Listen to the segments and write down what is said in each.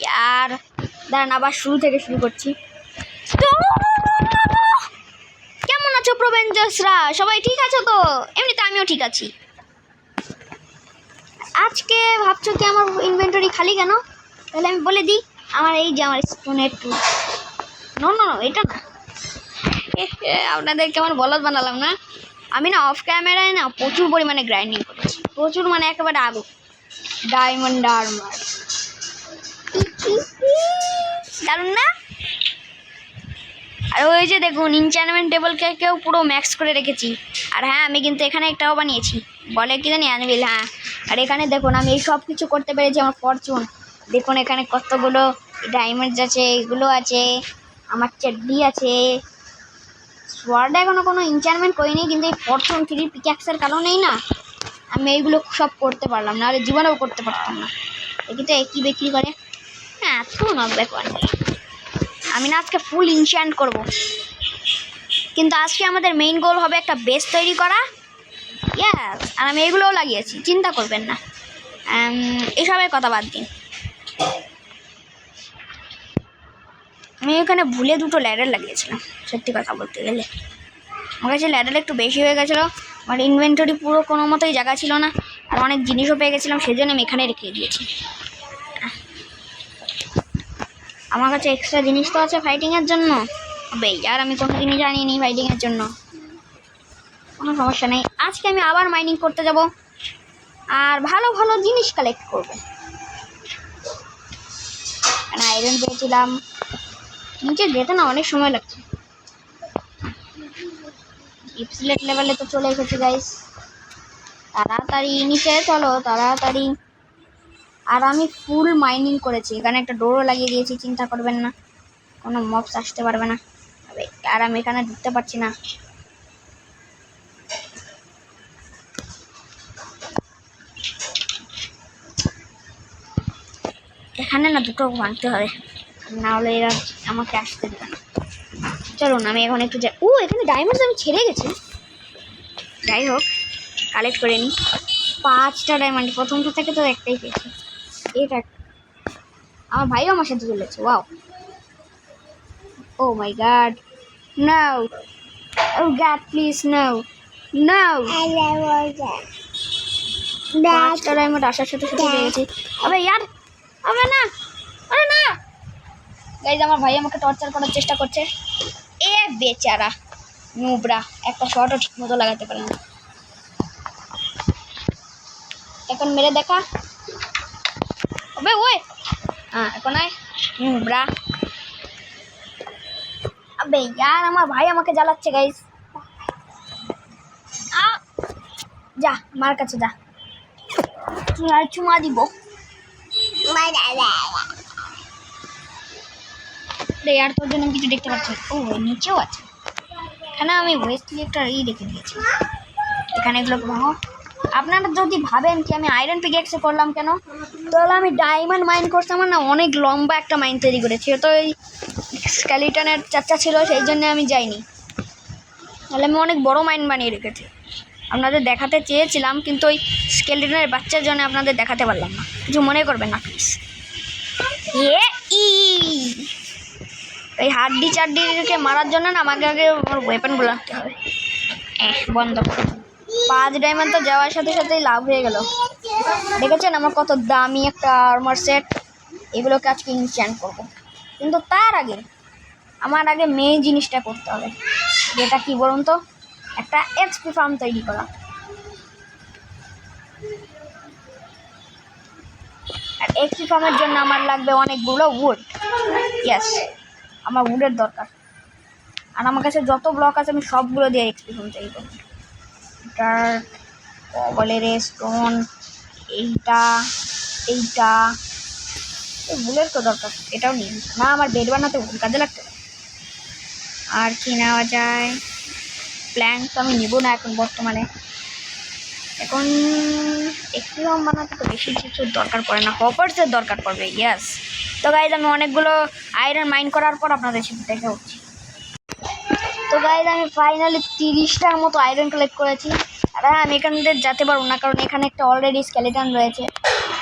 यार দাঁড়ান আবার শুরু থেকে শুরু করছি। কেমন আছো প্রবেঞ্জাসরা? সবাই ঠিক আছো তো? এমনিতে আমিও ঠিক আছি। আজকে ভাবছো কি আমার ইনভেন্টরি খালি কেন? তাহলে আমি বলে দিই, আমার এই যে আমার স্পুনের টুল। নো এটা না, আপনাদেরকে আমার বলদ বানালাম না। আমি না অফ ক্যামেরায় না প্রচুর পরিমাণে গ্রাইন্ডিং করেছি, প্রচুর মানে একেবারে আগুন। ডায়মন্ড আর্মার দারুন না? আর ওই যে দেখুন ইনচ্যান্টমেন্ট টেবলকেও পুরো ম্যাক্স করে রেখেছি। আর হ্যাঁ, আমি কিন্তু এখানে একটাও বানিয়েছি, বলে কি জানি অ্যানভিল। হ্যাঁ, আর এখানে দেখুন আমি এই সব কিছু করতে পেরেছি আমার ফরচুন। দেখুন এখানে কতগুলো ডায়মন্ডস আছে, এগুলো আছে, আমার চেড্ডি আছে। সোয়ার্ডে এখনো কোনো ইনচ্যান্টমেন্ট করিনি, কিন্তু এই ফরচুন 3 পিক্যাক্সের কারণেই না আমি এইগুলো সব করতে পারলাম, নাহলে জীবনেও করতে পারতাম না। দেখি তো একই বিক্রি করে। হ্যাঁ, তো না ব্যাপার। আমি না আজকে ফুল ইনচ্যান্ট করব, কিন্তু আজকে আমাদের মেইন গোল হবে একটা বেস তৈরি করা। ইয়াস, আর আমি এগুলোও লাগিয়েছি, চিন্তা করবেন না। এসবের কথা বাদ দিন। আমি এখানে ভুলে 2টো ল্যাডার লাগিয়েছিলাম, সত্যি কথা বলতে গেলে আমার কাছে ল্যাডার একটু বেশি হয়ে গেছিলো। আমার ইনভেন্টরি পুরো কোনো মতোই জায়গা ছিল না, আর অনেক জিনিসও পেয়ে গেছিলাম, সেই জন্য আমি এখানে রেখে দিয়েছি। আমার কাছে এক্সট্রা জিনিস তো আছে ফাইটিংয়ের জন্য। আর আমি কোনো জিনিস জানিনি ফাইটিংয়ের জন্য, কোনো সমস্যা নেই। আজকে আমি আবার মাইনিং করতে যাব আর ভালো ভালো জিনিস কালেক্ট করবো। আয়রন পেয়েছিলাম, নিচে যেতে না অনেক সময় লাগছে। ইপসিলেট লেভেলে তো চলে এসেছি গাইস, তাড়াতাড়ি নিচে চলো তাড়াতাড়ি। আর আমি ফুল মাইনিং করেছি, এখানে একটা ডোরও লাগিয়ে দিয়েছি, চিন্তা করবেন না, কোনো মবস আসতে পারবে না। আর আমি এখানে ঢুকতে পারছি না। এখানে না দুটো ভাঙতে হবে, না হলে এরা আমাকে আসতে দেবে না। চলুন আমি এখন একটু যাই। এখানে ডায়মন্ডস আমি ছেড়ে গেছি, যাই হোক কালেক্ট করে নিই। 5টা ডায়মন্ড, প্রথমটা থেকে তো একটাই পেয়েছি। এটা আমার ভাইও আমার সাথে চলেছে। Wow, oh my god, no, oh god please no, 5টা ডায়মন্ড আসার সাথে সাথে পেয়ে গেছি। আবে ইয়ার, আবে না, আরে না গাইজ, আমার ভাই আমাকে টর্চার করার চেষ্টা করছে। এ বেচারা নুবরা, একটা শটও ঠিক মতো লাগাতে পারে না। এখন মেরে দেখা, ওই এখন আয় নুবরা। আবে ইয়ার, আমার ভাই আমাকে জ্বালাচ্ছে গাইজ। যা মার কাছে যা, তুই আর চুমা দিব। আর তোর জন্য কিছু দেখতে পাচ্ছি। নিচেও আছে, এখানে আমি ওয়েস্টলি একটা রেখে দিয়েছি। এখানে এগুলো ভাঙো। আপনারা যদি ভাবেন কি আমি আয়রন পিকেক্সে করলাম কেন, তাহলে আমি ডায়মন্ড মাইন করছি। আমার না অনেক লম্বা একটা মাইন তৈরি করেছি, তো ওই স্কেলিটনের চাচা ছিল, সেই জন্য আমি যাইনি, তাহলে আমি অনেক বড় মাইন বানিয়ে রেখেছি। আপনাদের দেখাতে চেয়েছিলাম, কিন্তু ওই স্কেলিটনের বাচ্চার জন্য আপনাদের দেখাতে পারলাম না, কিছু মনে করবেন না প্লিজ। এই হাড্ডি চাড্ডিকে মারার জন্য না আমাকে আগে আমার ওয়েপনগুলো রাখতে হবে। বন্ধ করে 5 ডায়মন্ড তো যাওয়ার সাথে সাথেই লাভ হয়ে গেল। দেখেছেন আমার কত দামি একটা আর্মার সেট, এগুলোকে আজকে ইনচ্যান্ট করবো। কিন্তু তার আগে আমার মেইন জিনিসটা করতে হবে, যেটা কি বলুন তো, একটা এক্সপি ফার্ম তৈরি করা। আর এক্সপি ফার্মের জন্য আমার লাগবে অনেকগুলো উড। ইয়েস, আমার উডের দরকার। আর আমার কাছে যত ব্লক আছে আমি সবগুলো দিয়ে এক্সপি ফার্ম তৈরি করবো। ডার্ট, কবলের স্টোন, এইটা উলের তো দরকার, এটাও নিই না, আমার বেড বানাতে উল কাজে লাগতে। আর কি নেওয়া যায়? প্ল্যাঙ্ক তো আমি নেবো না এখন বর্তমানে, এখন এক্সপি ফার্ম বানাতে তো বেশি কিছুর দরকার পড়ে না, হপার্সের দরকার পড়বে। ইয়াস, তো গাইজ আমি অনেকগুলো আয়রন মাইন করার পর আপনাদের সাথে দেখে উঠছি। তো গাইজ আমি ফাইনালি 30টার মতো আয়রন কালেক্ট করেছি। আর হ্যাঁ, আমি এখান থেকে যেতে পারবো না, কারণ এখানে একটা অলরেডি স্কেলেটন রয়েছে।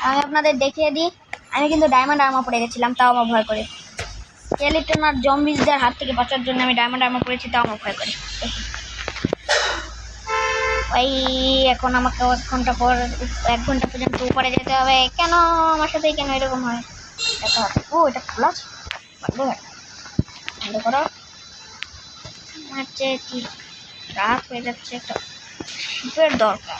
আমি আপনাদের দেখিয়ে দিই, আমি কিন্তু ডায়মন্ড আর্মার পরে গেছিলাম, তাও আমার ভয় করে। স্কেলেটন আর জম্বিজদের হাত থেকে বাঁচার জন্য আমি ডায়মন্ড আর্মার পরেছি, তাও আমার ভয় করে। ওই এখন আমাকে 1 ঘন্টা পর 1 ঘন্টা পর্যন্ত উপরে যেতে হবে। কেন আমার সাথে কেন এরকম হয়? ও এটা খোলা আছে, বন্ধ করো। হচ্ছে কি রাত হয়ে যাচ্ছে, একটা শিপের দরকার।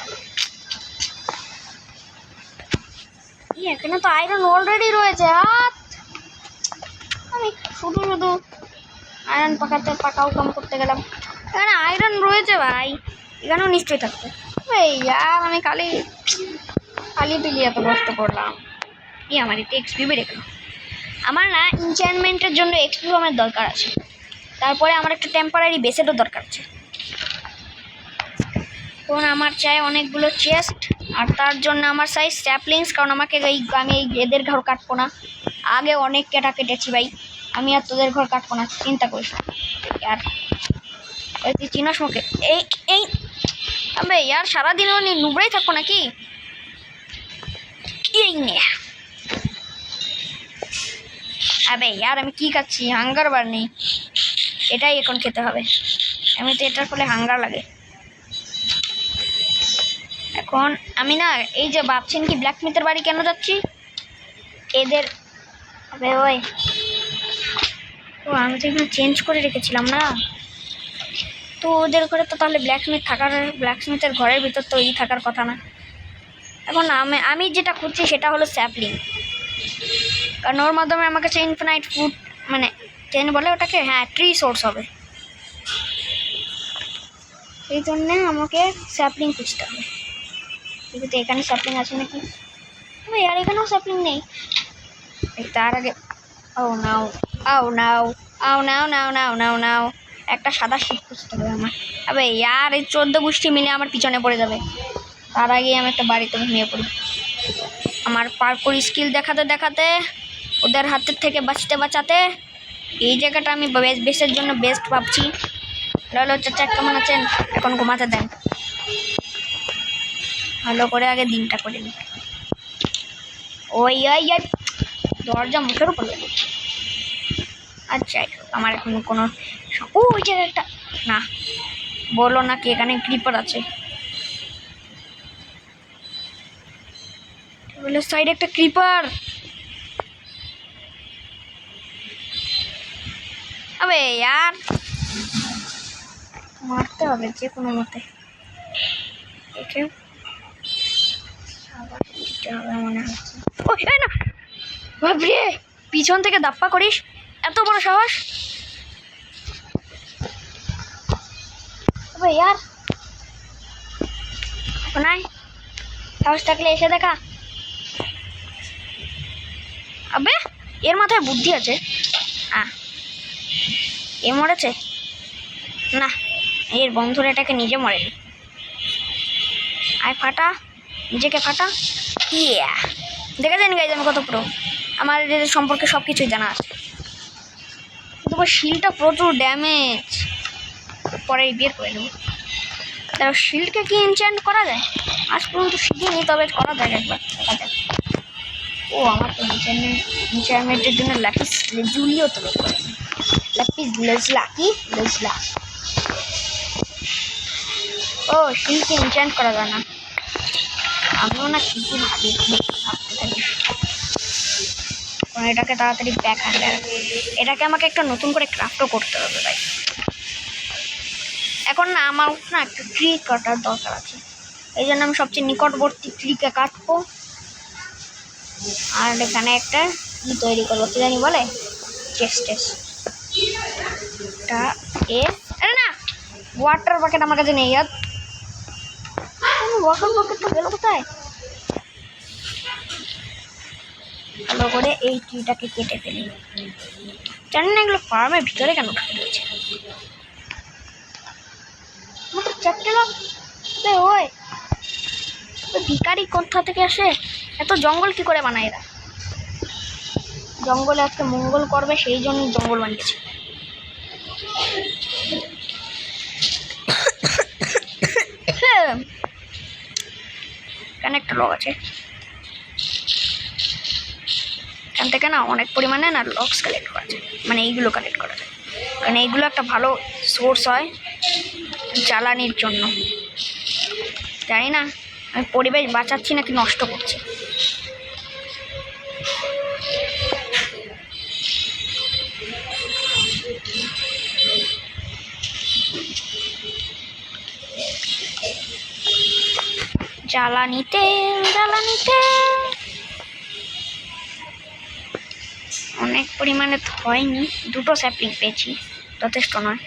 এখানে তো আয়রন অলরেডি রয়েছে। আমি শুধু শুধু আয়রন পাকাও কাম করতে গেলাম। এখানে আয়রন রয়েছে ভাই, এখানেও নিশ্চয়ই থাকবে। এই আর আমি খালি পিলি এত কষ্ট করলাম। আমার এতে এক্সপি বেড়ে গেল। আমার না এনচ্যান্টমেন্টের জন্য এক্সপি আমার দরকার আছে। তারপরে আমার একটা টেম্পোরারি বেসেটও দরকার আছে। কারণ আমার চাই অনেকগুলো চেস্ট, আর তার জন্য আমার চাই স্যাপলিংস। কারণ আমি এই এদের ঘর কাটবো না। আগে অনেক কেটেছি ভাই, আমি আর তোদের ঘর কাটবো না, চিন্তা করিস না। আর তুই চিনাস মুখে এই এই আবে ইয়ার সারাদিন উনি নুবড়াই থাকবো নাকি? এই নিয়ে আবে ইয়ার আমি কি খাচ্ছি? হাঙ্গার বার নেই, এটাই এখন খেতে হবে। আমি তো এটার ফলে হাঙ্গার লাগে। এখন আমি না এই যে ভাবছেন কি ব্ল্যাকস্মিথের বাড়ি কেন যাচ্ছি এদের? আবে ওই ও আমি তো এখানে চেঞ্জ করে রেখেছিলাম না, তো ওদের ঘরে তো তাহলে ব্ল্যাকস্মিথের ঘরের ভিতর তো এই থাকার কথা না। এখন আমি যেটা খুঁজছি সেটা হলো স্যাপলিং, কারণ ওর মাধ্যমে আমার কাছে ইনফিনাইট ফুড মানে চেন বলে ওটাকে, হ্যাঁ ট্রি সোর্স হবে। এই জন্যে আমাকে স্যাপলিং খুঁজতে হবে। কিন্তু এখানে স্যাপলিং আছে নাকি? আর এখানেও স্যাপলিং নেই। তার আগে নাও একটা সাদা শিট খুঁজতে হবে আমার। আবে ইয়ার এই 14 গোষ্ঠী মিলে আমার পিছনে পড়ে যাবে। তার আগে আমি একটা বাড়িতে ঘুমিয়ে পড়ি। আমার পার্কুর স্কিল দেখাতে ওদের হাতের থেকে বাঁচাতে এই জায়গাটা আমি বেসের জন্য বেস্ট ভাবছি। লালো চাচা কেমন আছেন? এখন ঘুমাতে দেন, ভালো করে আগে দিনটা করে নিই। ওই দরজা মুখের উপর লাগে। আচ্ছা আমার এখন কোনো ওই জায়গাটা না বলো না কি এখানে ক্রিপার আছে? টেবিলের সাইডে একটা ক্রিপার। আবে यार মারতে হবে যে কোনো মতে। দেখে আবার দিতে হবে মনে হচ্ছে। ও না বাবরে, পিছন থেকে দাপ্পা করিস, এত বড় সাহস? আবে यार নাই সাহস থাকলে এসে দেখা। আবে এর মাথায় বুদ্ধি আছে। এ মরেছে না, এর বন্ধুরা এটাকে নিজে মরেনি। আয় ফাটা, নিজেকে ফাটা। ইয়া দেখেছেন গাইজ আমি কত পুরো, আমার এদের সম্পর্কে সব কিছুই জানা আছে। তবে শিলটা প্রচুর ড্যামেজ, পরে বিয়ে করে নেব। তার শিল্ডকে কি এনচ্যান্ট করা যায়? আজ পর্যন্ত শিখিনি, তবে করা যায় একবার, দেখা যাক। ও আমার তো এনচ্যান্টমেন্টের জন্য লাকিস লেজুলিও তো লাকিস লেজলা। ও শিলকে এনচ্যান্ট করা যায় না, আমিও না কি ভাবি ভাবতে থাকি। এটাকে তাড়াতাড়ি ব্যাক আনতে হবে। এটাকে আমাকে একটা নতুন করে ক্রাফটও করতে হবে ভাই। এখন না আমার না একটা ট্রি কাটার দরকার আছে, এই জন্য আমি সবচেয়ে নিকটবর্তী ট্রিকে কাটবো। আর এখানে একটা কি তৈরি করবো কি জানি বলে, চেস্টেসটা আরে না ওয়াটার বাকেট আমার কাছে নেই। ওয়াটার বাকেটটা গেল কোথায়? ভালো করে এই ট্রিটাকে কেটে ফেলি। জানি না এগুলো ফার্মের ভিতরে কেন ঢুকে রয়েছে। ওই ভিখারি কোথা থেকে আসে? এত জঙ্গল কি করে বানায় এরা? জঙ্গলে আজকে মঙ্গল করবে সেই জন্য জঙ্গল বানিয়েছে। এখানে একটা লগ আছে, এখান থেকে না অনেক পরিমাণে না লক্স কালেক্ট করা যায়, মানে এইগুলো কালেক্ট করা যায়, কারণ এইগুলো একটা ভালো সোর্স হয় জ্বালানির জন্য। জানি না আমি পরিবেশ বাঁচাচ্ছি নাকি নষ্ট করছি। জ্বালানিতে অনেক পরিমাণে হয়নি, 2টো স্যাপলিং পেয়েছি, যথেষ্ট নয়।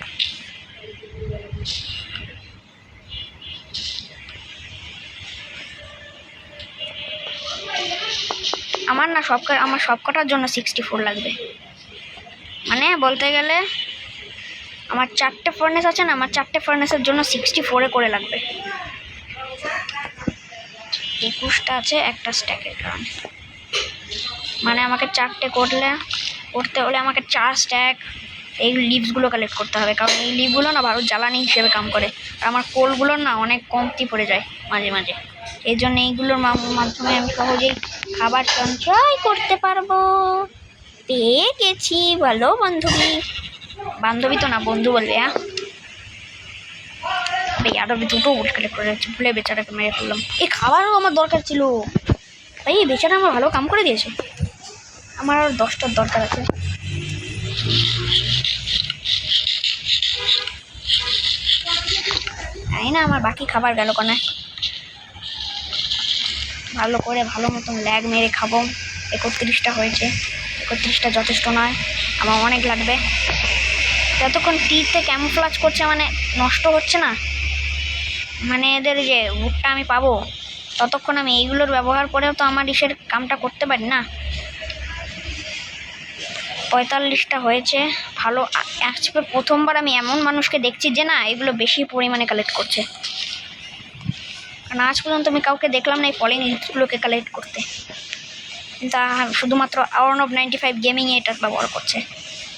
আমার সবকটার জন্য 64 লাগবে, মানে বলতে গেলে আমার 4টে ফার্নেস আছে না, আমার 4টে ফার্নেসের জন্য 64 করে লাগবে। 21টা আছে একটা স্ট্যাকের কারণে, মানে আমাকে 4টে করতে হলে আমাকে 4 স্ট্যাক এই লিভসগুলো কালেক্ট করতে হবে, কারণ এই লিভগুলো না ভালো জ্বালানি হিসেবে কাম করে, আর আমার কোলগুলোর না অনেক কমতি পড়ে যায় মাঝে মাঝে। এই জন্য এইগুলোর মাধ্যমে আমি সহজেই খাবার সঞ্চয় করতে পারবো। পেয়ে গেছি ভালো বান্ধবী তো না, বন্ধু বলবে। হ্যাঁ আরো 2টো উড কালেক্ট করে রাখছি, ভুলে বেচারাকে মেরে ফেললাম। এই খাবারও আমার দরকার ছিল ভাই, এই বেচারা আমার ভালো কাম করে দিয়েছে। আমার আর 10টার দরকার আছে। জানি না আমার বাকি খাবার গেল কোনে। ভালো করে ভালো মতন ল্যাগ মেরে খাবো। 31টা হয়েছে, 31টা যথেষ্ট নয়, আমার অনেক লাগবে। যতক্ষণ টিতে ক্যামোফ্লাজ করছে মানে নষ্ট হচ্ছে না, মানে এদের যে উডটা আমি পাবো, ততক্ষণ আমি এইগুলোর ব্যবহার করেও তো আমার ইসের কামটা করতে পারি না। 45টা হয়েছে, ভালো। আজকে প্রথমবার আমি এমন মানুষকে দেখছি যে না এগুলো বেশি পরিমাণে কালেক্ট করছে, কারণ আজ পর্যন্ত আমি কাউকে দেখলাম না এই ফলিং লিভসগুলোকে কালেক্ট করতে, কিন্তু শুধুমাত্র আওয়ার অফ 95 গেমিংয়ে এটা ব্যবহার করছে,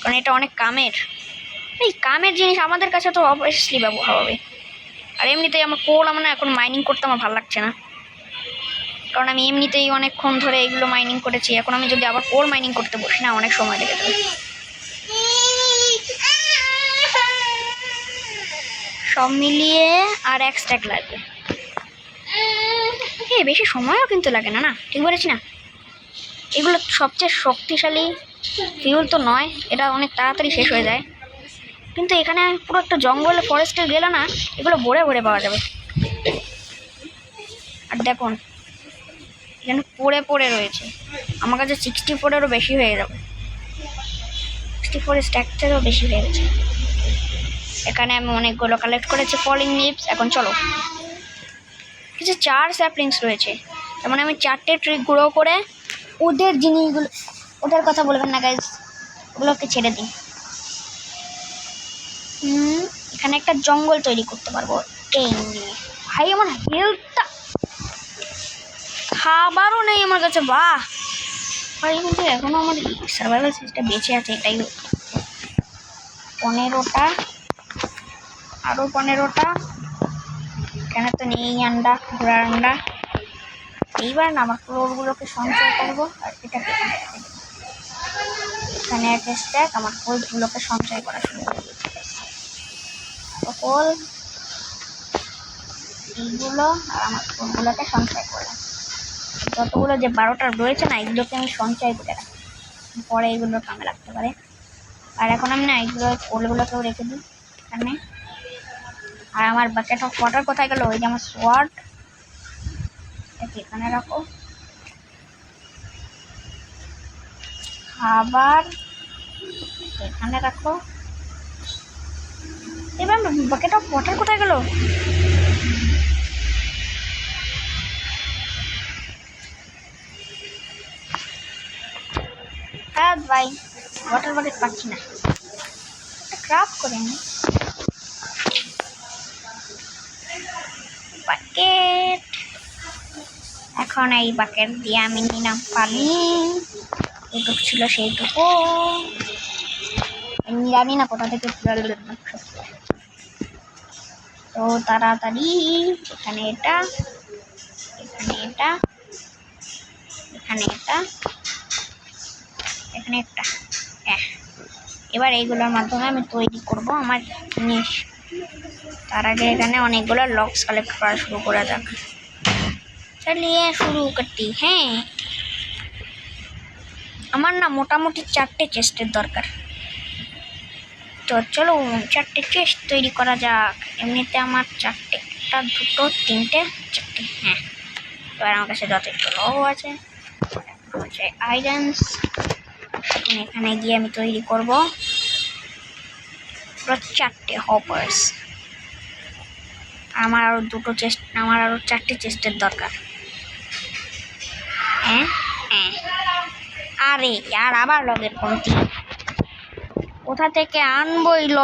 কারণ এটা অনেক কামের। এই কামের জিনিস আমাদের কাছে তো অবভিয়াসলি ব্যবহার হবে। আর এমনিতেই আমার কোল আমার না এখন মাইনিং করতে আমার ভালো লাগছে না, কারণ আমি এমনিতেই অনেকক্ষণ ধরে এইগুলো মাইনিং করেছি। এখন আমি যদি আবার কোল মাইনিং করতে বসি না, অনেক সময় লেগে যাবে। সব মিলিয়ে আর 1 স্ট্যাক লাগবে। বেশি সময়ও কিন্তু লাগে না, না ঠিক বলেছি না? এগুলো সবচেয়ে শক্তিশালী ফিউল তো নয়, এটা অনেক তাড়াতাড়ি শেষ হয়ে যায়, কিন্তু এখানে পুরো একটা জঙ্গলে ফরেস্টে গেলে না এগুলো ভরে ভরে পাওয়া যাবে। আর দেখুন এখানে পড়ে রয়েছে, আমার কাছে 64-এরও বেশি হয়ে যাবে, 64 স্ট্যাক থেকেও বেশি হয়ে গেছে। এখানে আমি অনেকগুলো কালেক্ট করেছি ফলিং লিভস। এখন চলো, কিছু 4 স্যাপলিংস রয়েছে, তার মানে আমি 4টে ট্রি গ্রো করে ওদের জিনিসগুলো, ওদের কথা বলবেন না গাইজ, ওগুলোকে ছেড়ে দিই। এখানে একটা জঙ্গল তৈরি করতে পারবো এই নিয়ে। ভাই আমার হেলথটা, খাবারও নেই আমার কাছে, বাহ ভাই, কিন্তু এখনো আমার সার্ভাইভাল সিস্টেম বেঁচে আছে, এটাই 15টা, আরও 15টা। এখানে তো নেই আন্ডা, ঘোড়ার আন্ডা। এইবার না আমার ফ্লোরগুলোকে সঞ্চয় করবো, আর এটাকে এখানে একটা স্ট্যাক আমার ফলগুলোকে সঞ্চয় করা শুরু করবো। সকল এইগুলো আর আমার ফলগুলোকে সঞ্চয় করলাম। যতগুলো যে 12টা রয়েছে না, এগুলোকে আমি সঞ্চয় করে রাখি, পরে এগুলোর কামে লাগতে পারে। আর এখন আমি না এইগুলো ফলগুলোকেও রেখে দিই এখানে। আর আমার বাকেট অফ ওয়াটার কোথায় গেল? ওই যে আমার সোয়ার্ড, এখানে রাখো। খাবার এখানে রাখো। এবার বাকেট অফ ওয়াটার কোথায় গেল? হ্যাঁ ভাই, ওয়াটার বাকেট পাচ্ছি না, একটা ক্রাফট করে নি বাকেট। এখন এই বাকেট দিয়ে আমি নিলাম পানি, এইটুকু ছিল সেইটুকু, জানি না কোথা থেকে তো তাড়াতাড়ি। এখানে এটা, এখানে এটা, এখানে এটা, এখানে একটা। হ্যাঁ, এবার এইগুলোর মাধ্যমে আমি তৈরি করব আমার জিনিস। তার আগে এখানে অনেকগুলো লক্স কালেক্ট করা শুরু করা যাক। চালিয়ে শুরু করতে। হ্যাঁ, আমার না মোটামুটি 4টে চেস্টের দরকার। তো চলো 4টে চেস্ট তৈরি করা যাক। এমনিতে আমার 4টে, 1 2 3টে 4টে। হ্যাঁ, এবার আমার কাছে যথেষ্ট লও আছে, হচ্ছে আইরনস। এখানে গিয়ে আমি তৈরি করব পুরো 4টে হপার্স। আমার আরও 2টো চেস্ট, আমার আরও 4টে চেস্টের দরকার। হ্যাঁ হ্যাঁ, আরে আর আবার লগের কমতি, কোথা থেকে আনবই ল?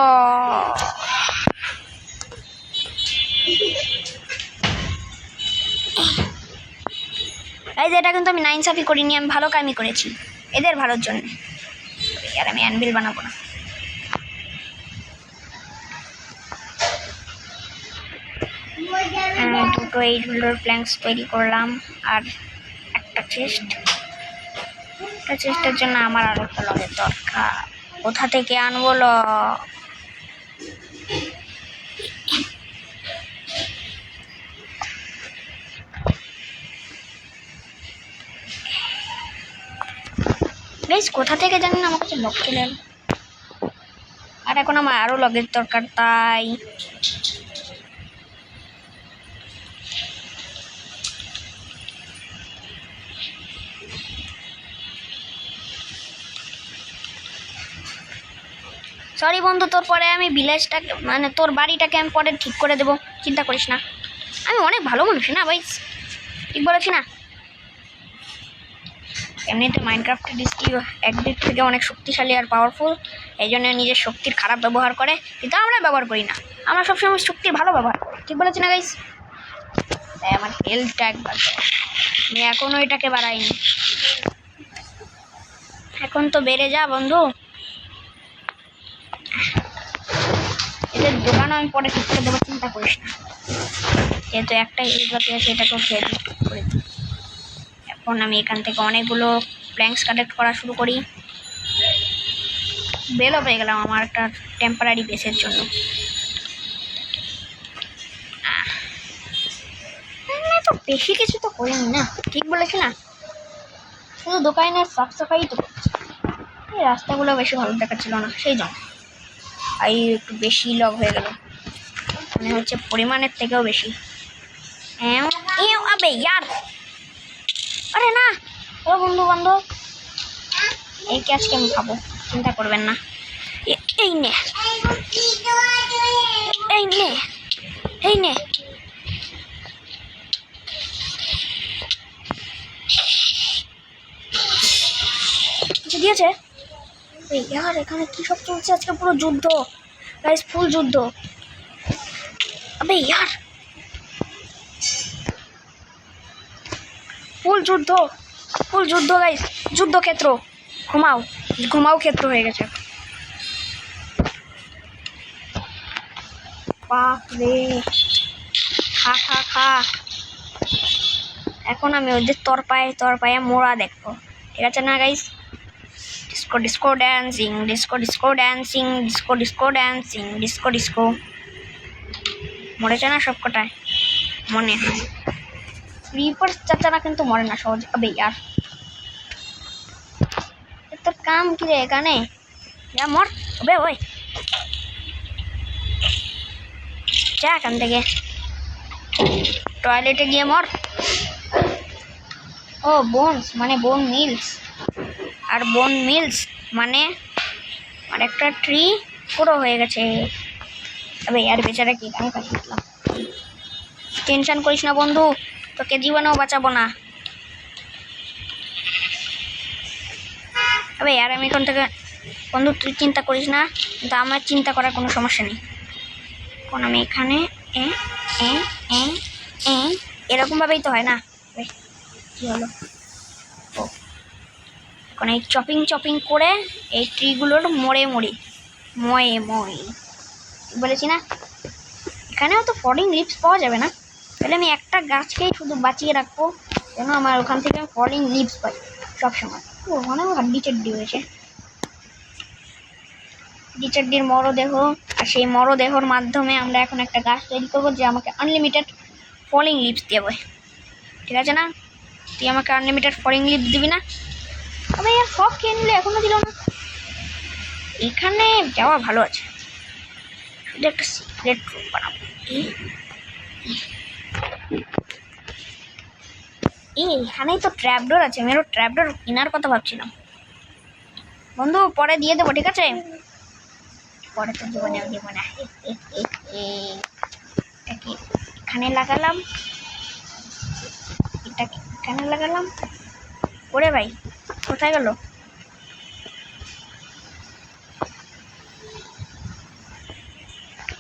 এই যে এটা কিন্তু আমি নাইনসাফি করিনি, আমি ভালো কামই করেছি এদের ভালোর জন্য। আর আমি অ্যানভিল বানাবো না। আমি 2টো 8 প্ল্যাঙ্কস তৈরি করলাম আর একটা চেস্ট। একটা চেস্টের জন্য আমার আরো একটা লগের দরকার। কোথা থেকে আনবো ল? গাইস কোথা থেকে জানি না আমার কাছে লক চলে এলো। আর এখন আমার আরো লগের দরকার, তাই সরি বন্ধু, তোর পরে আমি ভিলেজটাকে মানে তোর বাড়িটাকে আমি পরে ঠিক করে দেবো, চিন্তা করিস না। আমি অনেক ভালো মানুষ না ভাই, ঠিক বলেছি না? এমনিতে মাইনক্রাফটের ডিস্ট্রি একদিক থেকে অনেক শক্তিশালী আর পাওয়ারফুল, এই জন্য নিজের শক্তির খারাপ ব্যবহার করে, কিন্তু আমরা ব্যবহার করি না। আমরা সবসময় শক্তির ভালো ব্যবহার করি, ঠিক বলেছি না গাইস? তাই আমার হেলথটা একবার আমি এখনও এটাকে বাড়াইনি, এখন তো বেড়ে যা বন্ধু। এদের দোকানও আমি পরে ঠিক করে দেবো, চিন্তা করিস না। যেহেতু একটা এরিয়াতে আছে এটাকেও খেয়ে করে দিই। এখন আমি এখান থেকে অনেকগুলো প্ল্যাঙ্কস কালেক্ট করা শুরু করি। বেলও পেয়ে গেলাম আমার একটা টেম্পারারি বেসের জন্য। তো বেশি কিছু তো করিনি না, ঠিক বলেছি না? শুধু দোকানের সাফ সাফাই তো করছি। এই রাস্তাগুলো বেশি ভালো দেখাচ্ছিল না, সেই জন্য আর একটু বেশি লগ হয়ে গেল, মানে হচ্ছে পরিমাণের থেকেও বেশি। আবে ইয়ার, আরে না ও বন্ধু বান্ধব, এই ক্যাচকে আমি খাবো, চিন্তা করবেন না। এই নে এই নে এই নে, কিছু দিয়েছে? ইয়ার এখানে কি সব চলছে আজকে? পুরো যুদ্ধ গাইস, ফুল যুদ্ধ। আবে ইয়ার, ফুল যুদ্ধ, ফুল যুদ্ধ গাইস, যুদ্ধক্ষেত্র। ঘুমাও ঘুমাও ক্ষেত্র হয়ে গেছে। বাপ রে, খা খা খা। এখন আমি ওদের তরপায়ে মোড়া দেখবো, ঠিক আছে না guys? Disco disco dancing, disco disco dancing, disco disco dancing, disco disco. মরেছে না সব কটায় মনে হয়। রিপার চাচারা কিন্তু মরে না সহজে। আবে ইয়ার, তোর কাম কি রে এখানে? যা মর। আবে ওই যা এখান থেকে, টয়লেটে গিয়ে মর। ও বোনস মানে বোন মিলস, আর বোন মিলস মানে আর একটা ট্রি পুরো হয়ে গেছে। তবে ইয়ার বেচারা কি আমি কাছে দিলাম। টেনশন করিস না বন্ধু, তোকে জীবনেও বাঁচাবো না। তবে ইয়ার আমি এখান থেকে, বন্ধু তুই চিন্তা করিস না, কিন্তু আমার চিন্তা করার কোনো সমস্যা নেই। এখন আমি এখানে এরকমভাবেই তো হয় না? কি হলো? ও এখন এই চপিং করে এই ট্রিগুলোর ময়ে বলেছি না? এখানেও তো ফলিং লিভস পাওয়া যাবে না? তাহলে আমি একটা গাছকেই শুধু বাঁচিয়ে রাখবো, যেন আমার ওখান থেকে ফলিং লিভস পাই সবসময়। ও মানে হাড্ডি চাড্ডি হয়েছে, ডিচাড্ডির মরদেহ। আর সেই মরদেহর মাধ্যমে আমরা এখন একটা গাছ তৈরি করবো যে আমাকে আনলিমিটেড ফলিং লিভস দেবে, ঠিক আছে না? তুই আমাকে আনলিমিটেড ফলিং লিভস দিবি না? তবে সব খেয়ে নিলে এখনো দিল না। এখানে যাওয়া ভালো আছে, শুধু একটা সিক্রেট রুম বানাবো। এখানেই তো ট্র্যাপডোর আছে, আমি আরো ট্র্যাপডোর কেনার কথা ভাবছিলাম। বন্ধু পরে দিয়ে দেবো, ঠিক আছে? পরে তো দেবো না, দেবো না। এটাকে এখানে লাগালাম, এটাকে এখানে লাগালাম। ওরে ভাই কোথায় গেল?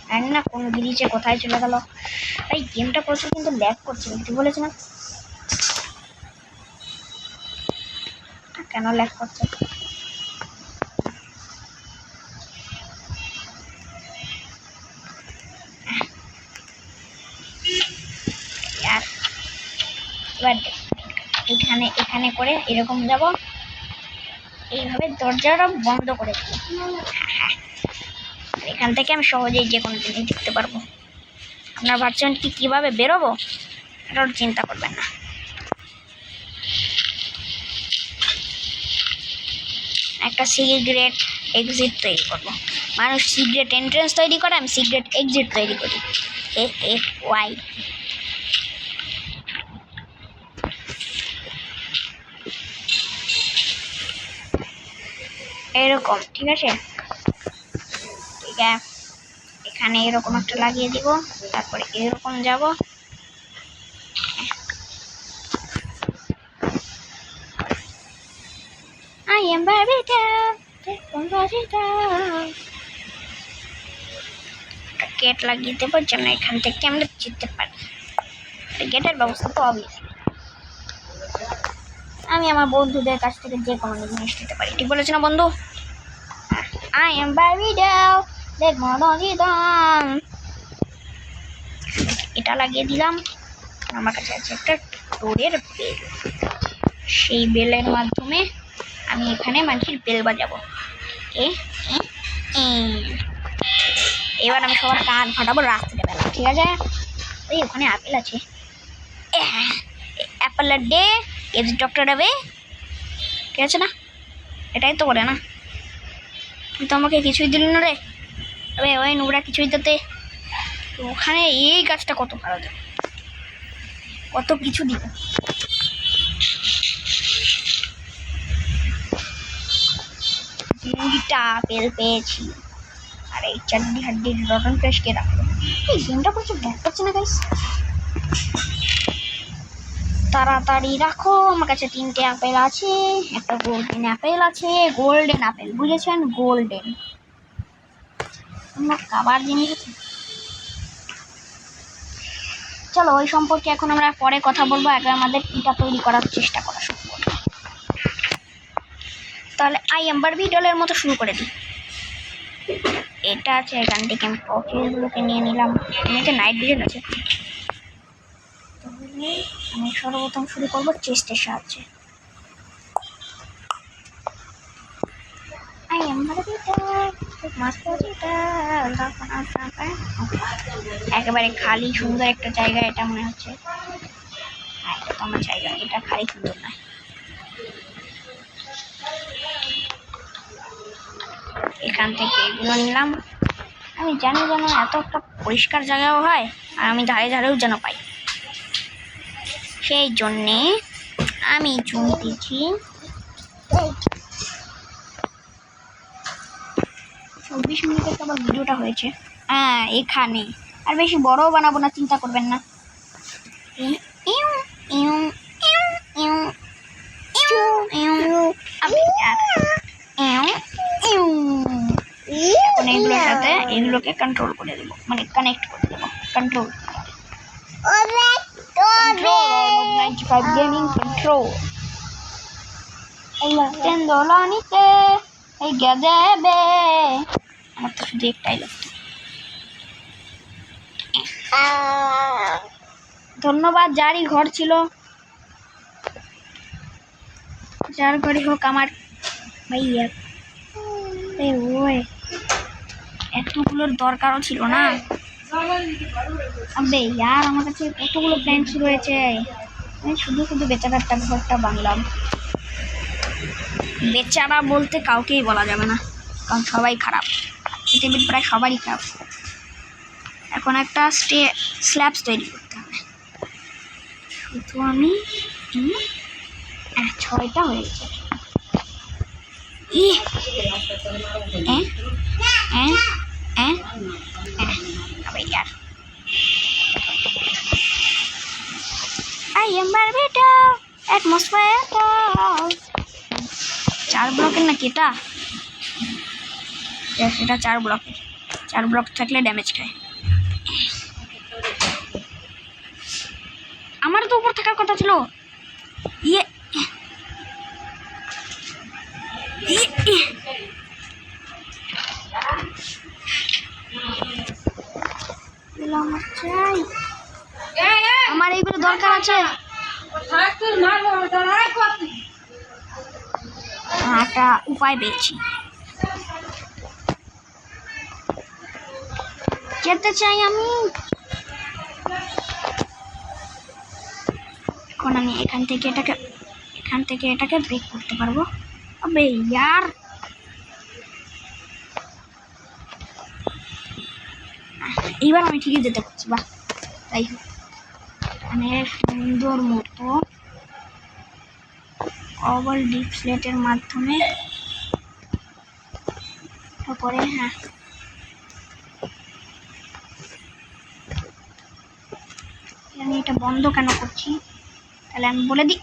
জানি না কোন গিরিচে কোথায় চলে গেল। এই গেমটা প্রচুর কিন্তু ল্যাগ করছে, ঠিক বলেছি না? কেন ল্যাগ করছে? আর এবার এখানে এখানে করে এরকম যাব, এইভাবে দরজাটা বন্ধ করে দেবো। এখান থেকে আমি সহজেই যে কোনো জিনিস দেখতে পারবো। আপনার ভাবছেন কি কীভাবে বেরোবো, এটা চিন্তা করবেন না। একটা সিক্রেট এক্সিট তৈরি করবো। মানুষ সিক্রেট এন্ট্রেন্স তৈরি করে, আমি সিক্রেট এক্সিট তৈরি করি। ওয়াই এরকম, ঠিক আছে? ঠিক আছে, এখানে এরকম একটা লাগিয়ে দিব, তারপরে এরকম যাব। I am very down, gate লাগিয়ে দেবো যেন এখান থেকে আমরা যেতে পারি। গেটের ব্যবস্থা তো অবভিয়াসলি আমি আমার বন্ধুদের কাছ থেকে যে কোনো জিনিস নিতে পারি, ঠিক বলেছি না বন্ধু? I am very down, এটা লাগিয়ে দিলাম। আমার কাছে আছে একটা ডোরের বেল, সেই বেলের মাধ্যমে আমি এখানে মানুষের বেল বাজাবো। এবার আমি সবার কান ফাটাবো রাস্তাতে বেলা, ঠিক আছে? ওই ওখানে আপেল আছে, অ্যাপেলের ডে ইজ ডক্টর ডে, ঠিক আছে না? এটাই তো করে না? তুই তো আমাকে কিছুই দিলি না রে। তবে ওই নোংরা কিছুই দিতে, ওখানে এই গাছটা কত ভালো দেয়, কত কিছু দিবে। দুইটা আপেল পেয়েছি, আর এই চারটি হাড্ডির রটন ফ্রেশকে রাখলো। এই গেমটা প্রচুর ব্যাক করছে না গাইস, তাড়াতাড়ি রাখো। আমার কাছে 3টে আপেল আছে, একটা গোল্ডেন আপেল আছে, গোল্ডেন আপেল বুঝেছেন? গোল্ডেন আমার খাবার জিনিস আছে। চলো ওই সম্পর্কে এখন আমরা পরে কথা বলবো, আগে আমাদের এটা তৈরি করার চেষ্টা করা শুরু করব। তাহলে আই এম বারবি ডলের মতো শুরু করে দিই। এটা আছে, এখান থেকে আমি প্রফিলগুলোকে নিয়ে নিলাম। এমনিতে নাইট ভিশন আছে। তাহলে আমি সর্বপ্রথম শুরু করবো চেস্টের সাহায্যে। আই এম বারবি ডল, একেবারে খালি সুন্দর একটা জায়গা এটা মনে হচ্ছে। হ্যাঁ এটা তো আমার জায়গা, এটা খালি সুন্দর নয়। এখান থেকে এগুলো নিলাম। আমি জানি যেন এত একটা পরিষ্কার জায়গাও হয়, আর আমি ধারে ধারেও যেন পাই, সেই জন্যে আমি চুন দিয়েছি। 24 মিনিটের তো আমার ভিডিওটা হয়েছে। হ্যাঁ এখানে আর বেশি বড়ও বানাবো না, চিন্তা করবেন না। এখন এগুলোর সাথে এগুলোকে কন্ট্রোল করে দেবো, মানে কানেক্ট করে দেবো। কন্ট্রোল 95 গেমিং কন্ট্রোল দোলানিতে এই গেদেবে। আমার তো শুধু একটাই লাগতো। ধন্যবাদ, যারই ঘর ছিল। যার করি হোক আমার ভাইয়া। ওই এতগুলোর দরকারও ছিল না। আবে ইয়ার আমার কাছে কতগুলো প্ল্যান্টস রয়েছে, আমি শুধু শুধু বেচারাটা ঘরটা বাংলাম। বেচারা বলতে কাউকেই বলা যাবে না, কারণ সবাই খারাপ, পৃথিবীর প্রায় সবারই খারাপ। এখন একটা স্ল্যাবস তৈরি করতে হবে। শুধু আমি 6টা হয়েছে। यार I am Barbita atmosphere 4 ব্লকের নাকি এটা? এটা 4 ব্লকের। 4 ব্লক থাকলে ড্যামেজ খায়। আমার তো উপর থাকার কথা ছিল। ইয়ে আমার এইগুলো দরকার আছে। একটা উপায় পেয়েছি, যেতে চাই আমি। এখন আমি এখান থেকে এটাকে ব্রেক করতে পারবো। আবে यार এইবার আমি ঠিকই যেতে পারছি। বাহ, তাই হোক। এখানে সুন্দর মতো ওভাল ডিপ স্লেটের মাধ্যমে তারপরে আমি এটা বন্ধ কেন করছি তাহলে আমি বলে দিই।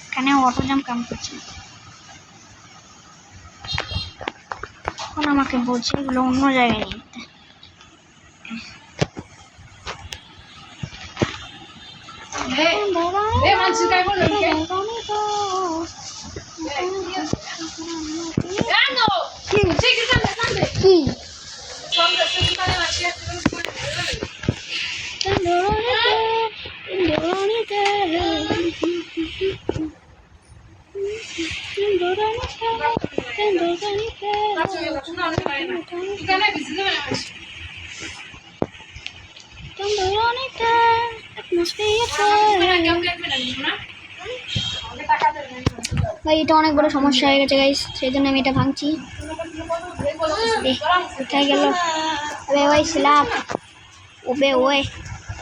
এখানে অটো জাম্প কাম করছি। এখন আমাকে বলছে এগুলো অন্য জায়গায় নিতে। ভাই এটা অনেক বড় সমস্যা হয়ে গেছে গাইস, সেই জন্য আমি এটা ভাঙছি। কোথায় গেল ওই স্ল্যাব? ওবে ওই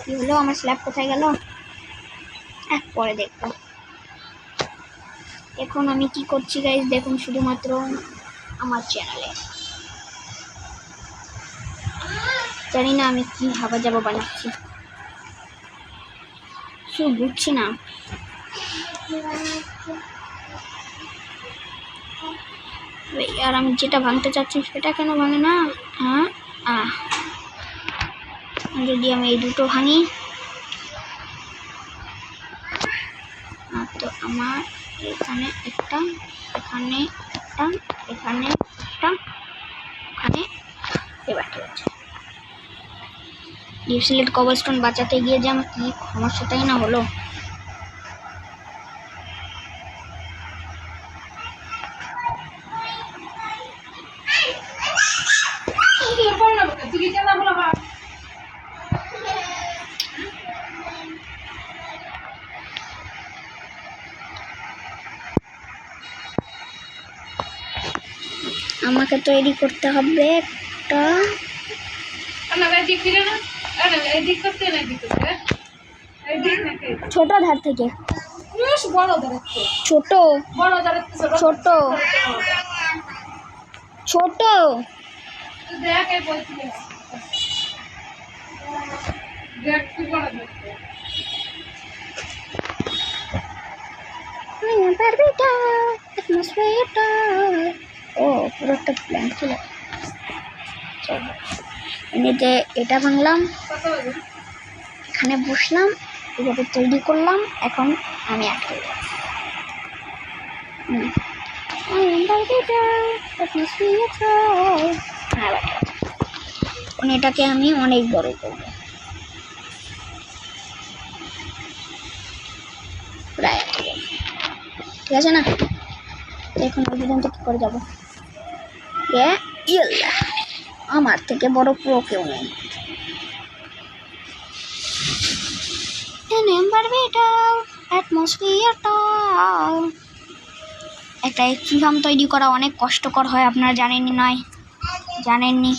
কি হলো, আমার স্ল্যাব কোথায় গেল? পরে দেখবো। এখন আমি কি করছি গাইস দেখুন, শুধুমাত্র আমার চ্যানেলে। জানি না আমি কি হাবা যাবো বানাচ্ছি, শুধু বুঝছি না। আর আমি যেটা ভাঙতে চাচ্ছি সেটা কেন ভাঙে না? যদি আমি এই দুটো ভাঙি তো আমার এখানে একটা, এখানে একটা, এখানে একটা, ওখানে এবার ঠিক আছে। ডিপ স্লেট কবলস্টোন বাঁচাতে গিয়ে যে আমার কি সমস্যাটাই না হলো। আমাকে তৈরি করতে হবে একটা ছোট ধার থেকে ছোট ছোট ছোট ও পুরো একটা প্ল্যান ছিল। এমনিতে এটা ভাঙলাম, এখানে বসলাম, এভাবে তৈরি করলাম। এখন আমি আটকে গেছি। হ্যাঁ এখন এটাকে আমি অনেক বড় করবো, প্রায় ঠিক আছে না। এখন ওই পর্যন্ত কি করে যাবো? আমার থেকে বড় প্রো কেউ নেই। একটা এক্সপি ফার্ম তৈরি করা অনেক কষ্টকর হয়, আপনারা জানেননি নয়? জানেননি?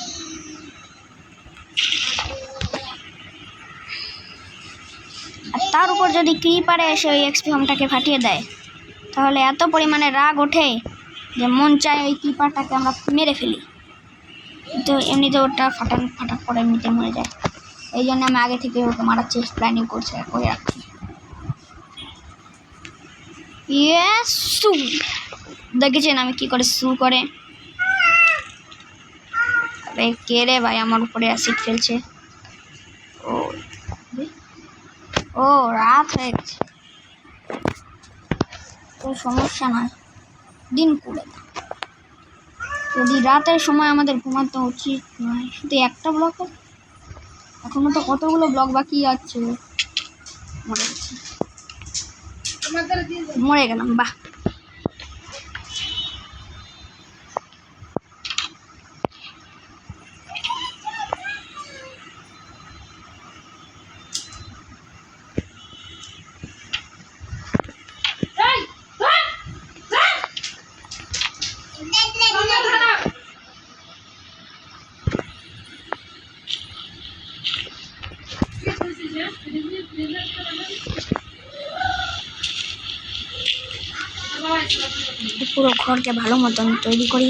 আর তার উপর যদি ক্রিপারে এসে ওই এক্সপি ফার্মটাকে ফাটিয়ে দেয়, তাহলে এত পরিমাণে রাগ ওঠে যে মন চায় ওই ক্রিপারটাকে আমরা মেরে ফেলি। তো এমনিতে ওটা ফাটান করে এমনিতে মরে যায়। এই জন্য আমি আগে থেকে ওকে মারার চেষ্টা প্ল্যানিং করছি করে রাখছি। দেখেছেন আমি কি করে শু করে? আরে কে রে ভাই আমার উপরে অ্যাসিড ফেলছে? ও রাত হয়ে গেছে, তো সমস্যা নয়, দিন করে দাও। যদি রাতের সময় আমাদের ঘুমাতে উচিত নয়, শুধু একটা ব্লক, এখনো তো কতগুলো ব্লক বাকি আছে। মরে গেছি, মরে গেলাম। বাহ, পুরো ঘরকে ভালো মতন তৈরি করি।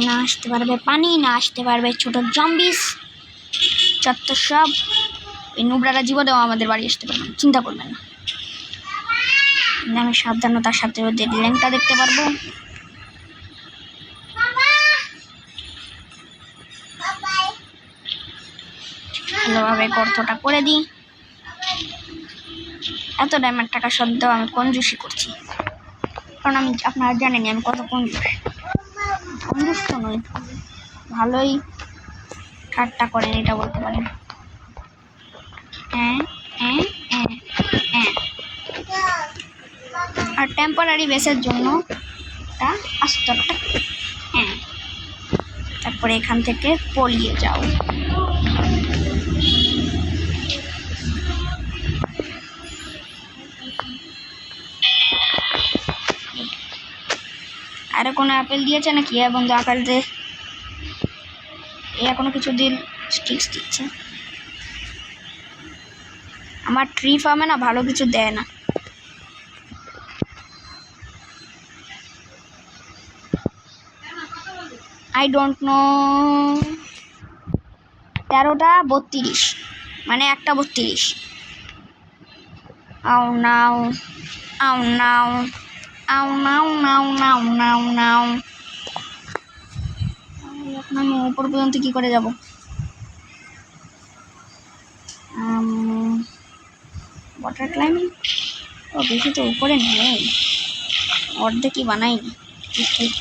না আসতে পারবে পানি, না আসতে পারবে ছোট জম্বিস, যত সব এই নুবরারা জীবনেও আমাদের বাড়ি আসতে পারবে না, চিন্তা করবেন না। আমি সাবধানতার সাথে ওদের ল্যাংটা দেখতে পারবো। ভালোভাবে গর্তটা করে দিই। এত ডায়মন্ড টাকা সত্ত্বেও আমি কঞ্জুসি করছি, কারণ আমি আপনারা জানেনি আমি কত কঞ্জুস তো নই, ভালোই ঠাট্টা করেন এটা বলতে পারেন। আর টেম্পোরারি বেসের জন্য একটা আস্তরটা, তারপরে এখান থেকে পলিয়ে যাও। আরে কোনো আপেল দিয়েছে নাকি? বন্ধু আপেল দে, এখনো কিছু দিন স্টিক্স দিচ্ছে। আমার ট্রি ফার্মে না ভালো কিছু দেয় না। I don't know. 13টা 32, মানে একটা 32। আও নাও, আও নাও, আও নাও নাও নাও নাও নাও। এখন আমি উপর পর্যন্ত কি করে যাব? ওয়াটার ক্লাইম্বিং ও বেশি তো উপরে নেই, অর্ধেকই বানাইনি। ঠিক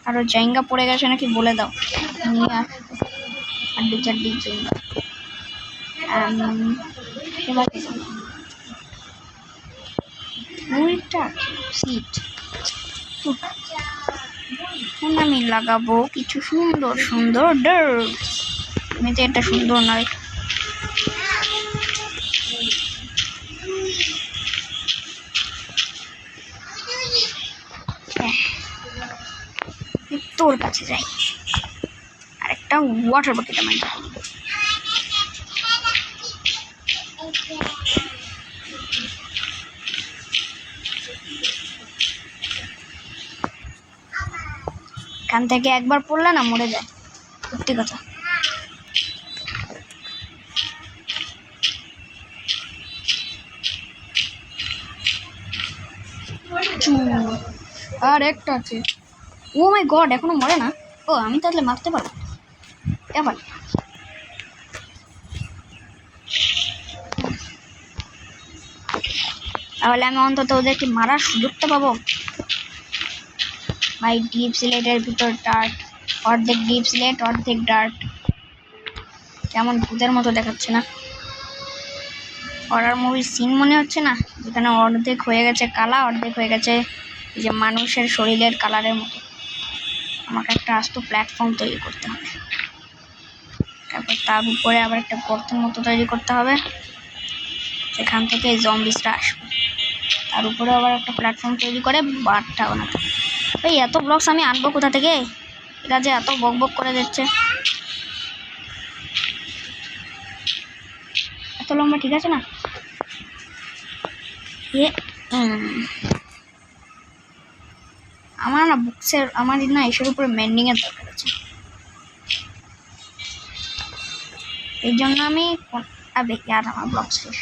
আরো জায়গা পড়ে গেছে নাকি বলে দাও, নিয়ে আসতে আড্ডি চাড্ডির জন্য। এবার মুড়িটা সিট এখন আমি লাগাবো কিছু সুন্দর সুন্দর ডার্ট। এমনিতে এটা সুন্দর নয়, তোর কাছে যাই, আরেকটা ওয়াটার বাকেট আমি এখান থেকে একবার পড়লে না মরে যায়, সত্যি কথা। আর একটা আছে। ও মাই গড, এখনো মরে না। ও আমি তাহলে মারতে পারবো এবার। তাহলে আমি অন্তত ওদেরকে মারার সুযোগটা পাবো। ভাই ডিপ সিলেটের ভিতর ডার্ট, অর্ধেক ডিপ সিলেট অর্ধেক ডার্ট, কেমন ভূতের মতো দেখাচ্ছে না? হরর মুভির সিন মনে হচ্ছে না, যেখানে অর্ধেক হয়ে গেছে কালা, অর্ধেক হয়ে গেছে এই যে মানুষের শরীরের কালারের মতো। আমাকে একটা আস্ত প্ল্যাটফর্ম তৈরি করতে হবে, তারপর তার উপরে আবার একটা গর্তের মতো তৈরি করতে হবে, সেখান থেকে এই জম্বিসটা আসবে। তার উপরে আবার একটা প্ল্যাটফর্ম তৈরি করে বারটা বানাতে হবে। এই এত ব্লকস আমি আনবো কোথা থেকে? এরা যে এত বক বক করে দিচ্ছে। এত লম্বা ঠিক আছে না? আমার না বুকসের, আমার না এসের উপরে মেন্ডিং এর দরকার আছে। এই জন্য আমি আর আমার ব্লকস শেষ,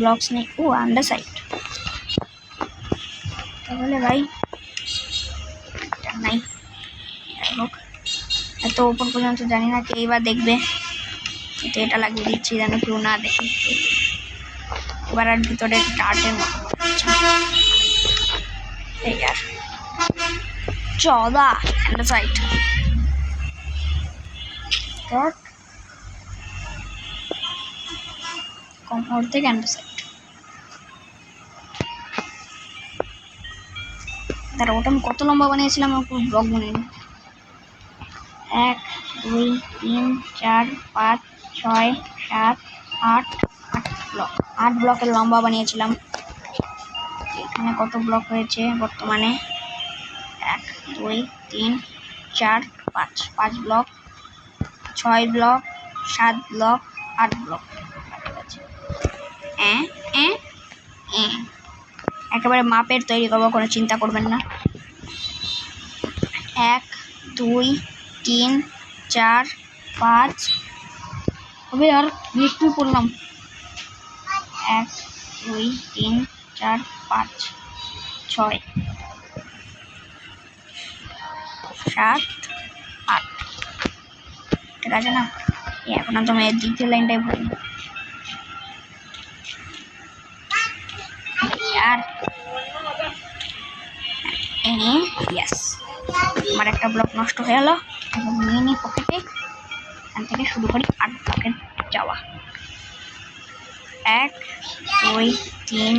ব্লকস নেই। ও আন্ডার সাইড, তাহলে ভাই নাই। যাই হোক, এত উপর পর্যন্ত জানি না কে এবার দেখবে, কিন্তু এটা লাগিয়ে দিচ্ছি যেন কেউ না দেখে। এবার আর ভিতরে ডার্টের মতো এই আর 14 অ্যান্ডারসাইট ডট কম অর্ধেক অ্যান্ডারসাইট। তারা ওটা আমি কত লম্বা বানিয়েছিলাম আমার পুরো ব্লক বানিয়ে। 1 2 3 4 5 6 7 8 ব্লক, 8 ব্লকের লম্বা বানিয়েছিলাম। এখানে কত ব্লক হয়েছে বর্তমানে? 1 2 3 4 5, 5 ব্লক, 6 ব্লক, 7 ব্লক, 8 ব্লক। একেবারে মাপের তৈরি করবো, কোনো চিন্তা করবেন না। 1 2 3 4 5 হবে আর একটু করলাম। 1 2 3 4 5 6 7 8 ঠিক আছে না? এখন তুমি দ্বিতীয় লাইনটাই ভরি আর ইয়েস, আমার একটা ব্লক নষ্ট হয়ে গেল। নিয়ে নিই পকেটে, এখান থেকে শুরু করি 8 ব্লকের যাওয়া। 1 2 3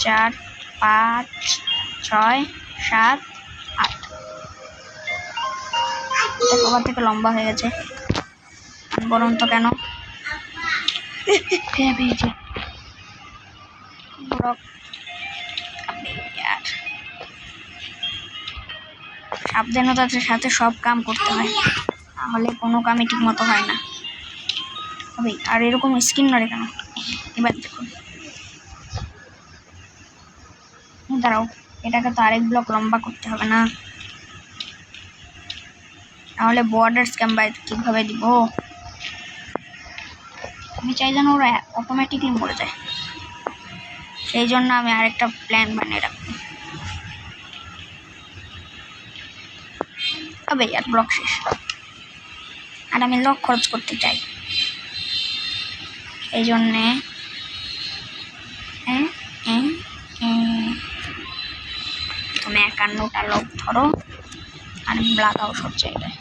4 5 6 7 8। কবার থেকে লম্বা হয়ে গেছে, বরং তো কেন পেয়েছে ব্লক। সাবধানতার সাথে সব কাম করতে হয়, তাহলে কোনো কামই ঠিক মতো হয় না। আর এরকম স্কিন নড়ে কেন? এবার দেখুন, দাঁড়াও, এটাকে তো আরেক ব্লক লম্বা করতে হবে না? তাহলে বর্ডার স্ক্যাম কিভাবে দিব? আমি চাই যেন ওরা অটোমেটিকলি মরে যায়, সেই জন্য আমি আরেকটা প্ল্যান বানিয়ে রাখবো। তবে আর ব্লক শেষ, আর আমি লক খরচ করতে চাই, এই জন্যে তুমি 51টা লক ধরো আর লাগাও সব জায়গায়।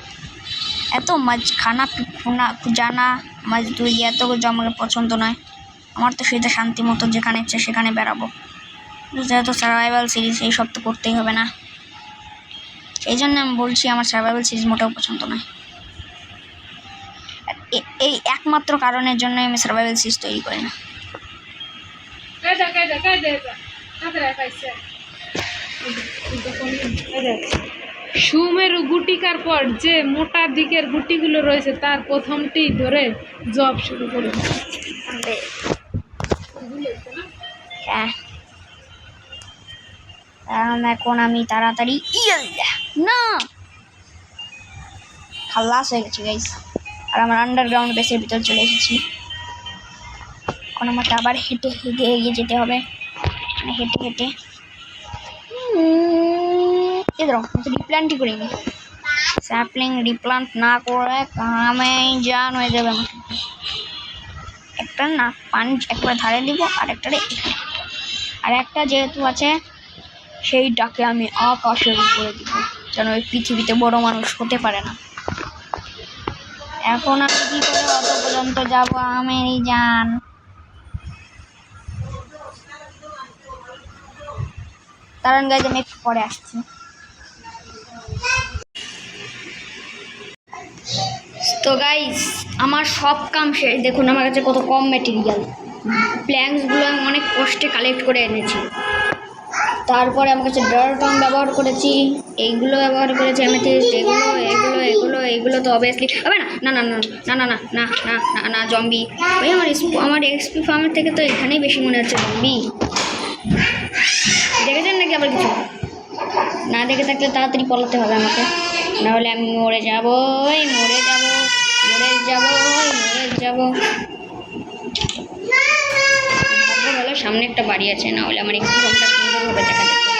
এত মাছ খানা খুনা জানা মজদুরি এত আমার পছন্দ নয়। আমার তো সেটা শান্তি মতো যেখানে ইচ্ছে সেখানে বেড়াবো, যেহেতু সার্ভাইভাল সিরিজ এই সব তো করতেই হবে না। এই জন্য আমি বলছি আমার সার্ভাইভাল সিরিজ মোটেও পছন্দ নয়। এই একমাত্র কারণের জন্য আমি সার্ভাইভাল সিরিজ তৈরি করি না। সুমেরু গুটিকার পর যে মোটা দিকের গুটিগুলো রয়েছে তার প্রথমটি ধরে জব শুরু করে। হ্যাঁ, এখন আমি তাড়াতাড়ি না খালাস হয়ে গেছি গাইস, আর আমার আন্ডারগ্রাউন্ড বেসের ভিতর চলে এসেছি। এখন আমাকে আবার হেঁটে হেঁটে এগিয়ে যেতে হবে, মানে হেঁটে হেঁটে ধরো রিপ্ল্যান্টই করিনি, স্যাপলিং রিপ্লান্ট না করে কামে জান হয়ে যাবে আমার। একটা না পানি একবার ধারে দিব, আর একটারে এখানে, আর একটা যেহেতু আছে সেইটাকে আমি আকাশের উপরে দিব, যেন ওই পৃথিবীতে বড় মানুষ হতে পারে না। এখন আমি কি করে অত পর্যন্ত যাব আমি জান? কারণ গাইজ আমি একটু পরে আসছি। তো গাইজ আমার সব কাম শেষ। দেখুন আমার কাছে কত কম ম্যাটেরিয়াল, প্ল্যাঙ্কসগুলো আমি অনেক কষ্টে কালেক্ট করে এনেছি। তারপরে আমার কাছে ডার্টন ব্যবহার করেছি, এইগুলো ব্যবহার করেছি অ্যামেথিস্ট, এগুলো এগুলো এগুলো এগুলো তো অবভিয়াসলি হবে না। না না না না না না না না না না জম্বি ভাই, আমার এক্সপি ফার্মের থেকে তো এখানেই বেশি মনে হচ্ছে জম্বি। দেখেছেন নাকি আবার কিছু? না দেখে থাকলে তাড়াতাড়ি পলাতে হবে আমাকে, নাহলে আমি মরে যাবো, মরে যাবো, মরে যাবো, মরে যাবো। ভালো সামনে একটা বাড়ি আছে, না হলে আমার একটু ঘন্টা সুন্দরভাবে দেখা যাচ্ছে।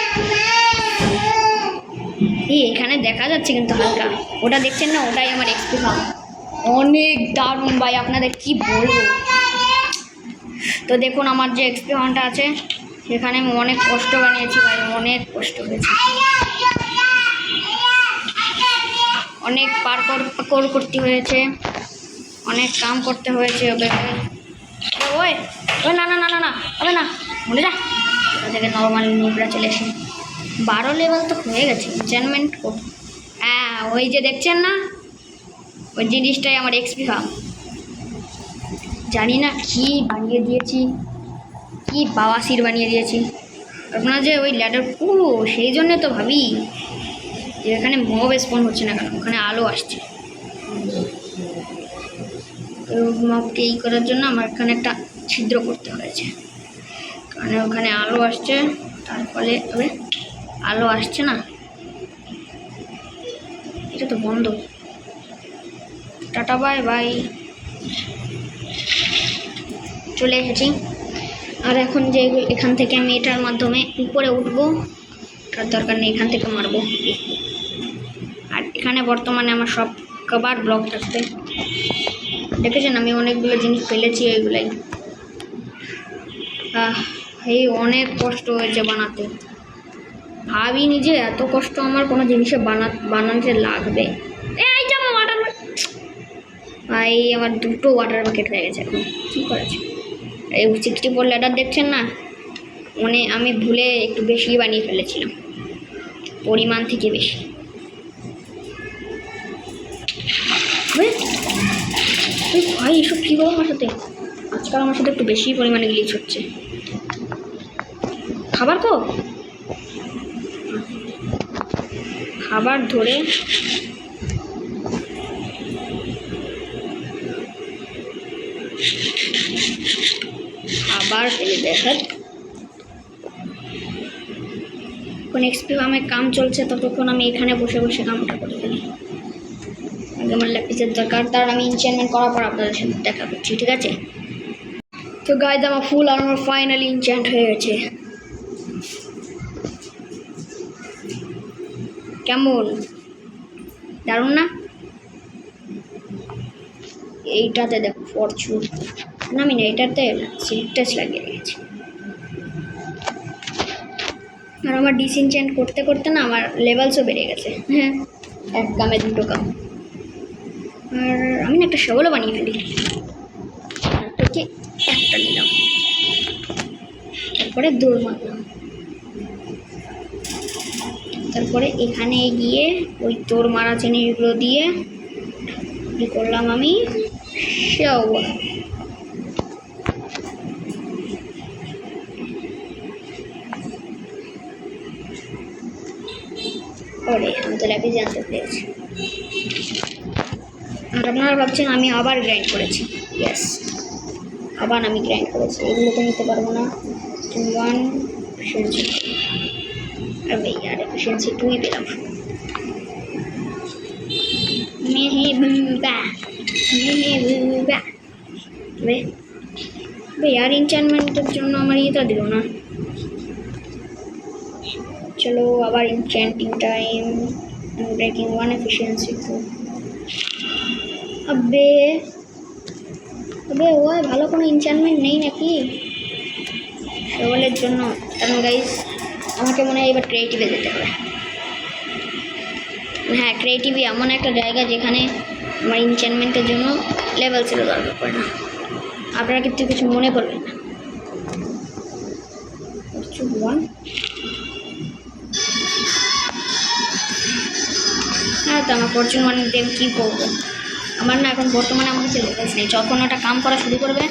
এখানে দেখা যাচ্ছে কিন্তু হালকা, ওটা দেখছেন না, ওটাই আমার এক্সপি ফার্ম। অনেক দারুণ ভাই, আপনাদের কি বলবো। তো দেখুন আমার যে এক্সপি ফার্মটা আছে সেখানে আমি অনেক কষ্ট বানিয়েছি ভাই, অনেক কষ্ট হয়েছে, অনেক পার করতে হয়েছে, অনেক কাম করতে হয়েছে। ওই ওই না না না না না হবে না, বলে যা ওটা থেকে নর্মাল নোবরা চলে এসে 12 লেভেল তো হয়ে গেছে। এনচেন্টমেন্ট হ্যাঁ ওই যে দেখছেন না, ওই জিনিসটাই আমার এক্সপি ফার্ম। জানি না কি বানিয়ে দিয়েছি, কি বাওয়াসির বানিয়ে দিয়েছি। আপনার যে ওই ল্যাডার সেই জন্য তো ভাবি যে এখানে মব স্পন হচ্ছে না কেন, ওখানে আলো আসছে। মবকে এই করার জন্য আমার এখানে একটা ছিদ্র করতে হয়েছে, কারণ ওখানে আলো আসছে, তার ফলে তবে আলো আসছে না, এটা তো বন্ধ। টাটা বাই বাই, চলে এসেছি। আর এখন যে এখান থেকে আমি এটার মাধ্যমে উপরে উঠবো, তার দরকার নেই, এখান থেকে মারবো। আর এখানে বর্তমানে আমার সব কভার ব্লক থাকবে। দেখেছেন আমি অনেকগুলো জিনিস ফেলেছি, এইগুলাই এই অনেক কষ্ট হয়েছে বানাতে। ভাবিনি যে এত কষ্ট আমার কোনো জিনিসে বানাতে লাগবে। এই যে আমার ওয়াটার ভাই, আমার 2টো ওয়াটার বাকেট হয়ে গেছে। এখন কী করেছে? এই 64 ল্যাডার দেখছেন না, মানে আমি ভুলে একটু বেশি বানিয়ে ফেলেছিলাম, পরিমাণ থেকে বেশি। ভাই এসব কী করো আমার সাথে? আজকাল আমার সাথে একটু বেশি পরিমাণে গ্লিচ হচ্ছে। খাবার তো খাবার ধরে খাবার ফেলে দেখার কোন এক্সপি ফার্মে কাম চলছে, ততক্ষণ আমি এখানে বসে বসে কামটা করে ফেলি। আগে আমার ল্যাপিসের দরকার, তার আমি ইনচেন্টমেন্ট করার পর আপনাদের সাথে দেখা করছি, ঠিক আছে? তো গাইজ আমার ফুল আর্মার ফাইনালি ইনচেন্ট হয়ে গেছে। কেমন দারুণ না? এইটাতে দেখো ফরচুন, না আমি না এটাতে সিল্ক টাচ লাগিয়ে রেখেছি। আর আমার ডিসএনচেন্ট করতে করতে না আমার লেভেলসও বেড়ে গেছে। হ্যাঁ, এক কামে 2টো কাম। আর আমি না একটা শবলও বানিয়ে ফেলি, থেকে একটা নিলাম, তারপরে দৌড় মারলাম, তারপরে এখানে গিয়ে ওই তোর মারা জিনিসগুলো দিয়ে কী করলাম আমি, ওরে আমি তো ল্যাপে জানতে পেরেছি। আর আপনারা ভাবছেন আমি আবার গ্রাইন্ড করেছি, ইয়েস আবার আমি গ্রাইন্ড করেছি। এগুলো তো নিতে পারবো না, 1 এফিসিয়েন্সি, আর ভাই আর এফিসিয়েন্সি 2ই পেলাম। ভাই আর এনচেন্টমেন্টের জন্য আমার ইয়েটা দিল না। চলো আবার ইনচেন্টিং টাইম, ব্রেকিং 1 এফিসিয়েন্সি। আবে আবে ওই ভালো কোনো এনচ্যান্টমেন্ট নেই নাকি সেগুলোর জন্য? কারণ গাইস আমাকে মনে হয় এবার ক্রিয়েটিভে যেতে হবে। হ্যাঁ, ক্রিয়েটিভই এমন একটা জায়গা যেখানে আমার এনচ্যান্টমেন্টের জন্য লেভেল ছিল দরকার পড়ে না। আপনারা কিন্তু কিছু মনে করবেন না। হ্যাঁ, তো আমার ফরচুন 1 দিয়ে আমি কী করবো? আমার না এখন বর্তমানে আমার কাছে লেভেলস নেই। যখন ওটা কাম করা শুরু করবে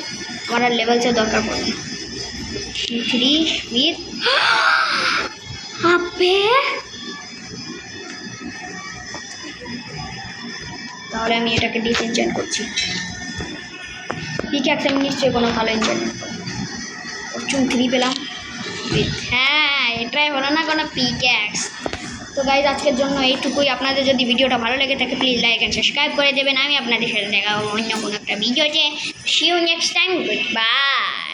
আমার আর লেভেলসের দরকার পড়বে। 3 উইথ আপে, তাহলে আমি এটাকে ডিসএনচেন্ট করছি। পিক্যাক্স আমি নিশ্চয়ই কোনো ভালো এনচ্যান্টমেন্ট করবো। ফরচুন 3 পেলাম উইথ, হ্যাঁ এটাই হলো না কোনো পিক্যাক্স। তো গাইজ আজকের জন্য এইটুকুই। আপনাদের যদি ভিডিওটা ভালো লেগে থাকে প্লিজ লাইক অ্যান্ড সাবস্ক্রাইব করে দেবেন। আমি আপনাদের সাথে দেখা হবো অন্য কোনো একটা ভিডিওতে। See you next time, good bye.